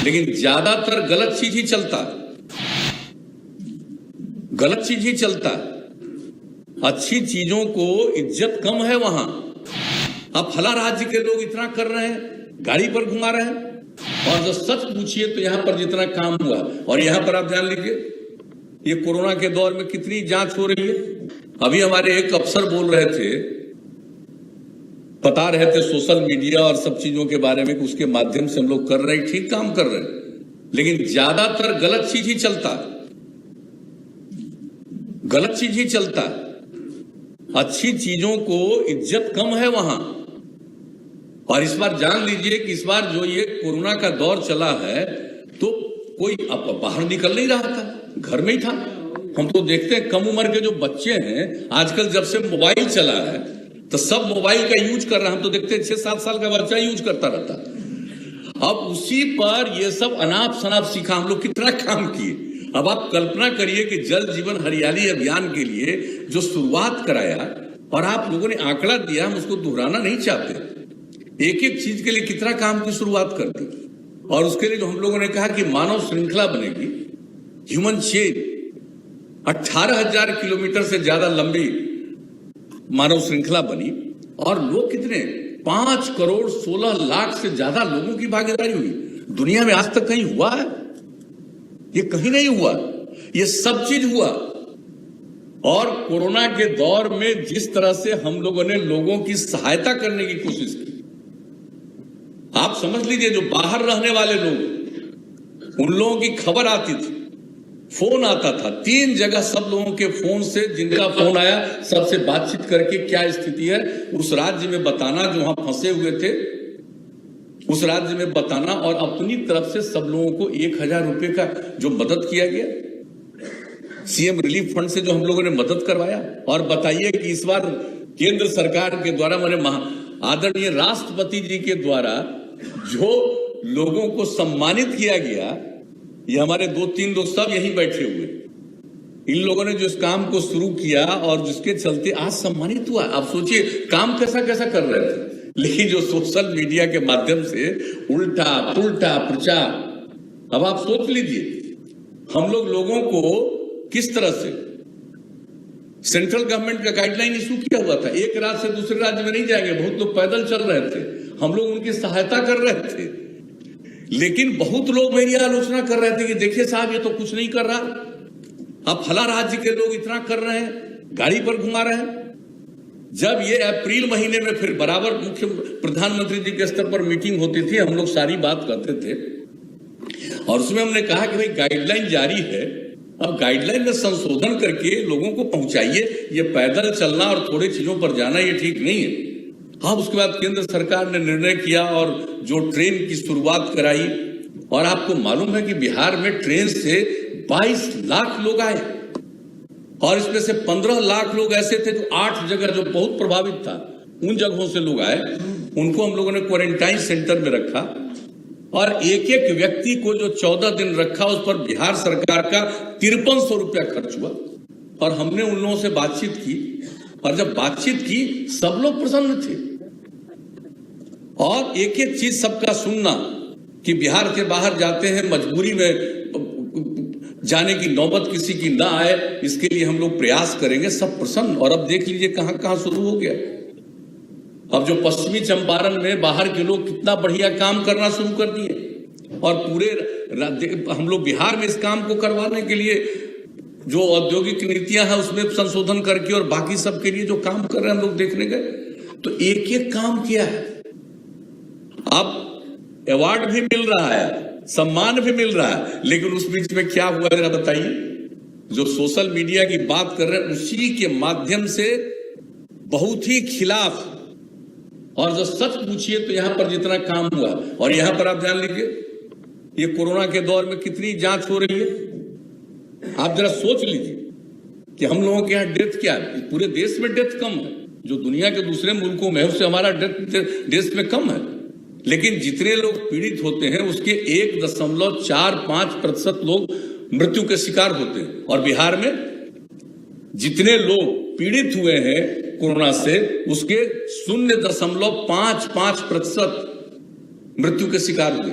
लेकिन ज्यादातर गलत चीज ही चलता है, गलत चीज ही चलता है। अच्छी चीजों को इज्जत कम है वहां। अब फला राज्य के लोग इतना कर रहे हैं, गाड़ी पर घुमा रहे हैं, और जो सच पूछिए तो यहां पर जितना काम हुआ, और यहां पर आप जान लीजिए ये कोरोना के दौर में कितनी जांच हो रही है। अभी हमारे एक अफसर बोल रहे थे, बता रहे थे सोशल मीडिया और सब चीजों के बारे में कि उसके माध्यम से हम लोग कर रहे हैं, ठीक काम कर रहे हैं, लेकिन ज्यादातर गलत चीज ही चलता है, गलत चीज ही चलता है। अच्छी चीजों को इज्जत कम है वहां। और इस बार जान लीजिए कि इस बार जो ये कोरोना का दौर चला है तो कोई बाहर निकल नहीं रहा था, घर में ही था। हम तो देखते हैं कम उम्र के जो बच्चे हैं आजकल, जब से मोबाइल चला है तो सब मोबाइल का यूज कर रहे हैं। हम तो देखते हैं 6-7 साल का बच्चा यूज करता रहता। अब उसी पर ये सब अनाप शनाप सीखा, हम लोग कितना काम किए। अब आप कल्पना करिए कि जल जीवन हरियाली अभियान के लिए जो शुरुआत कराया और आप लोगों ने आंकड़ा दिया, हम उसको दोहराना नहीं चाहते। एक एक चीज के लिए कितना काम की शुरुआत कर दी। और उसके लिए जो हम लोगों ने कहा कि मानव श्रृंखला बनेगी, ह्यूमन चेन, 18,000 किलोमीटर से ज्यादा लंबी मानव श्रृंखला बनी। और लोग कितने, 5 करोड़ 16 लाख से ज्यादा लोगों की भागीदारी हुई। दुनिया में आज तक कहीं हुआ है? ये कहीं नहीं हुआ। ये सब चीज हुआ। और कोरोना के दौर में जिस तरह से हम लोगों ने लोगों की सहायता करने की कोशिश की, आप समझ लीजिए जो बाहर रहने वाले लोग, उन लोगों की खबर आती थी, फोन आता था 3 जगह, सब लोगों के फोन से, जिनका फोन आया सबसे बातचीत करके क्या स्थिति है उस राज्य में बताना, जो वहां फंसे हुए थे उस राज्य में बताना। और अपनी तरफ से सब लोगों को 1,000 रुपए का जो मदद किया गया, सीएम रिलीफ फंड से जो हम लोगों ने मदद करवाया। और बताइए कि इस बार केंद्र सरकार के द्वारा, माने आदरणीय राष्ट्रपति जी के द्वारा जो लोगों को सम्मानित किया गया, ये हमारे 2-3 लोग सब यहीं बैठे हुए, इन लोगों ने जो इस काम को शुरू किया और जिसके चलते आज सम्मानित हुआ। आप सोचिए काम कैसा कैसा कर रहे थे, लेकिन जो सोशल मीडिया के माध्यम से उल्टा पुल्टा प्रचार। अब आप सोच लीजिए हम लोगों को किस तरह से सेंट्रल गवर्नमेंट का गाइडलाइन इशू किया हुआ था, एक राज्य से दूसरे राज्य में नहीं जाएंगे। बहुत लोग पैदल चल रहे थे, हम लोग उनकी सहायता कर रहे थे, लेकिन बहुत लोग मेरी आलोचना कर रहे थे कि देखिए साहब ये तो कुछ नहीं कर रहा, अब फला राज्य के लोग इतना कर रहे हैं, गाड़ी पर घुमा रहे हैं। जब ये अप्रैल महीने में फिर बराबर मुख्य प्रधानमंत्री जी के स्तर पर मीटिंग होती थी, हम लोग सारी बात करते थे और उसमें हमने कहा कि भाई गाइडलाइन जारी है, अब गाइडलाइन में संशोधन करके लोगों को पहुंचाइए। ये पैदल चलना और थोड़ी चीजों पर जाना ये ठीक नहीं है। अब उसके बाद केंद्र सरकार ने निर्णय किया और जो ट्रेन की शुरुआत कराई। और आपको मालूम है कि बिहार में ट्रेन से 22 लाख लोग आए और इसमें से 15 लाख लोग ऐसे थे जो 8 जगह जो बहुत प्रभावित था, उन जगहों से लोग आए। उनको हम लोगों ने क्वारंटाइन सेंटर में रखा और एक एक व्यक्ति को जो 14 दिन रखा, उस पर बिहार सरकार का 5300 रुपया खर्च हुआ। और हमने उन लोगों से बातचीत की और जब बातचीत की सब लोग प्रसन्न थे। और एक एक चीज सबका सुनना कि बिहार के बाहर जाते हैं, मजबूरी में जाने की नौबत किसी की ना आए, इसके लिए हम लोग प्रयास करेंगे, सब प्रसन्न। और अब देख लीजिए कहां कहां शुरू हो गया। अब जो पश्चिमी चंपारण में बाहर के लोग कितना बढ़िया काम करना शुरू कर दिए। और पूरे हम लोग बिहार में इस काम को करवाने के लिए जो औद्योगिक नीतियां हैं उसमें संशोधन करके और बाकी सब के लिए जो काम कर रहे हैं हम लोग देखने गए, तो एक एक काम किया है। अब अवार्ड भी मिल रहा है, सम्मान भी मिल रहा है, लेकिन उस बीच में क्या हुआ जरा बताइए। जो सोशल मीडिया की बात कर रहे हैं उसी के माध्यम से बहुत ही खिलाफ। और जो सच पूछिए तो यहां पर जितना काम हुआ, और यहां पर आप जान लीजिए ये कोरोना के दौर में कितनी जांच हो रही है। आप जरा सोच लीजिए कि हम लोगों के यहाँ डेथ क्या है, पूरे देश में डेथ कम है, जो दुनिया के दूसरे मुल्कों में है उससे हमारा डेथ देश में कम है, लेकिन जितने लोग पीड़ित होते हैं उसके 1.45% लोग मृत्यु के शिकार होते हैं। और बिहार में जितने लोग पीड़ित हुए हैं कोरोना से उसके 0.55% मृत्यु के शिकार हुए।